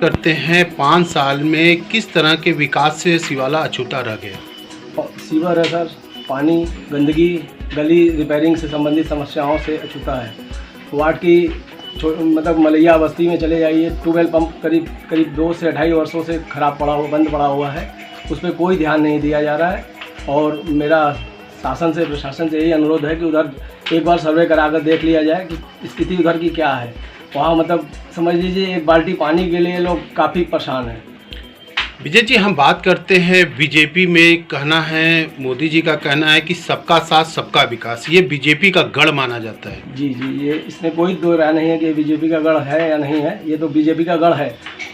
करते हैं 5 साल में किस तरह के विकास से सिवाला अछूता रह गया। सीवर है सर, पानी, गंदगी, गली रिपेयरिंग से संबंधित समस्याओं से अछूता है। वार्ड की मतलब मलैया बस्ती में चले जाइए, ट्यूबवेल पंप करीब 2 से 2.5 वर्षों से खराब पड़ा हुआ, बंद पड़ा हुआ है। उस पर कोई ध्यान नहीं दिया जा रहा है और मेरा शासन से, प्रशासन से यही अनुरोध है कि उधर एक बार सर्वे करा कर देख लिया जाए कि स्थिति उधर की क्या है। वहाँ मतलब समझ लीजिए एक बाल्टी पानी के लिए लोग काफ़ी परेशान हैं। विजय जी, हम बात करते हैं बीजेपी में कहना है, मोदी जी का कहना है कि सबका साथ सबका विकास, ये बीजेपी का गढ़ माना जाता है। जी, ये इसमें कोई दो राय नहीं है कि बीजेपी का गढ़ है या नहीं है, ये तो बीजेपी का गढ़ है,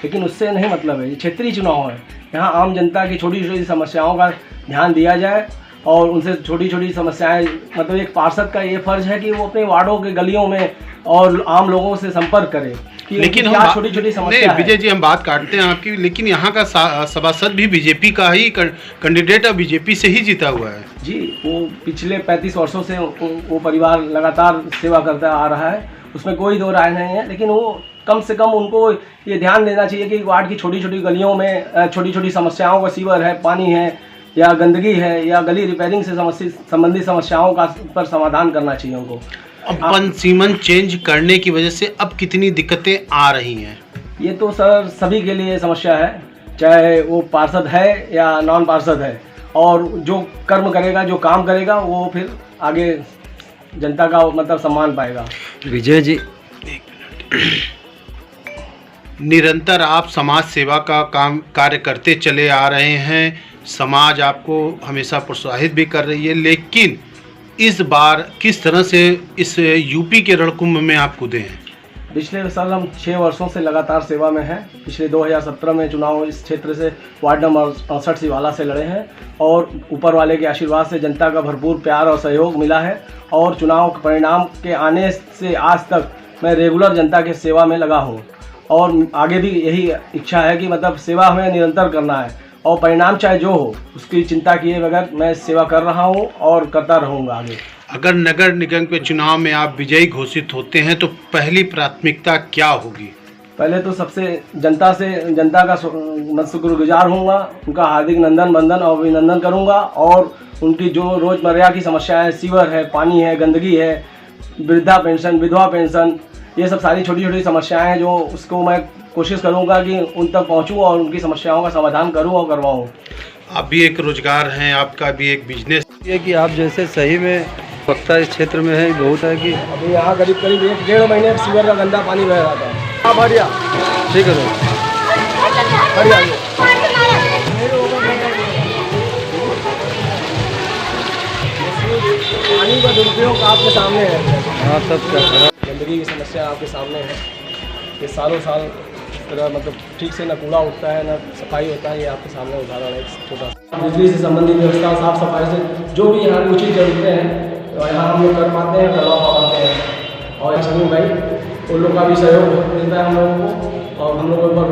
लेकिन उससे नहीं मतलब है। ये क्षेत्रीय चुनाव है, यहाँ आम जनता की छोटी छोटी समस्याओं का ध्यान दिया जाए और उनसे छोटी छोटी समस्याएं, मतलब एक पार्षद का ये फर्ज है कि वो अपने वार्डों के गलियों में और आम लोगों से संपर्क करे कि लेकिन क्या छोटी छोटी समस्या है। विजय जी, हम बात काटते हैं आपकी, लेकिन यहाँ का सभासद भी बीजेपी का ही कैंडिडेट है, बीजेपी से ही जीता हुआ है। जी, वो पिछले 35 वर्षों से वो परिवार लगातार सेवा करता आ रहा है, उसमें कोई दो राय नहीं है। लेकिन वो कम से कम उनको ये ध्यान देना चाहिए कि वार्ड की छोटी छोटी गलियों में छोटी छोटी समस्याओं का, सीवर है, पानी है या गंदगी है या गली रिपेयरिंग से संबंधित समस्याओं का पर समाधान करना चाहिए उनको। अब पंचसीमन चेंज करने की वजह से अब कितनी दिक्कतें आ रही हैं? ये तो सर सभी के लिए समस्या है, चाहे वो पार्षद है या नॉन पार्षद है, और जो कर्म करेगा, जो काम करेगा, वो फिर आगे जनता का मतलब सम्मान पाएगा। विजय जी, निरंतर आप समाज सेवा का कार्य करते चले आ रहे हैं, समाज आपको हमेशा प्रोत्साहित भी कर रही है, लेकिन इस बार किस तरह से इस यूपी के रणकुंभ में आप कूदे हैं? पिछले साल हम 6 वर्षों से लगातार सेवा में हैं। पिछले 2017 में चुनाव इस क्षेत्र से वार्ड नंबर 68 सिवाला से लड़े हैं और ऊपर वाले के आशीर्वाद से जनता का भरपूर प्यार और सहयोग मिला है और चुनाव के परिणाम के आने से आज तक मैं रेगुलर जनता के सेवा में लगा हूँ और आगे भी यही इच्छा है कि मतलब सेवा हमें निरंतर करना है और परिणाम चाहे जो हो उसकी चिंता किए बगैर मैं सेवा कर रहा हूँ और करता रहूँगा आगे। अगर नगर निगम के चुनाव में आप विजयी घोषित होते हैं तो पहली प्राथमिकता क्या होगी? पहले तो सबसे जनता का मैं शुक्रगुजार होऊंगा, उनका हार्दिक नंदन बंदन और अभिनंदन करूंगा और उनकी जो रोज़मर्रा की समस्याएं, सीवर है, पानी है, गंदगी है, वृद्धा पेंशन, विधवा पेंशन, ये सब सारी छोटी छोटी समस्याएं हैं जो उसको मैं कोशिश करूंगा कि उन तक पहुंचूं और उनकी समस्याओं का समाधान करूं और करवाऊं। आप भी एक रोजगार हैं, आपका भी एक बिजनेस ये कि आप जैसे सही में वक्ता इस क्षेत्र में है, बहुत है कि अभी यहाँ करीब 1-1.5 महीने सीवर का गंदा पानी बह रहा था। आप हरिया ठीक है सर, पानी का दुरुपयोग आपके सामने है। हाँ सब क्या खराब, गंदगी की समस्या आपके सामने है। ये सालों साल इस तरह मतलब ठीक से न कूड़ा उठता है, न सफाई होता है, ये आपके सामने उदाहरण है छोटा सा। बिजली से संबंधित व्यवस्था, साफ सफाई से जो भी यहाँ की उचित जरूरतें हैं तो यहाँ हम लोग कर पाते हैं, करवा पाते हैं। और छवि भाई, उन लोग का भी सहयोग मिलता है हम लोगों को और हम लोगों पर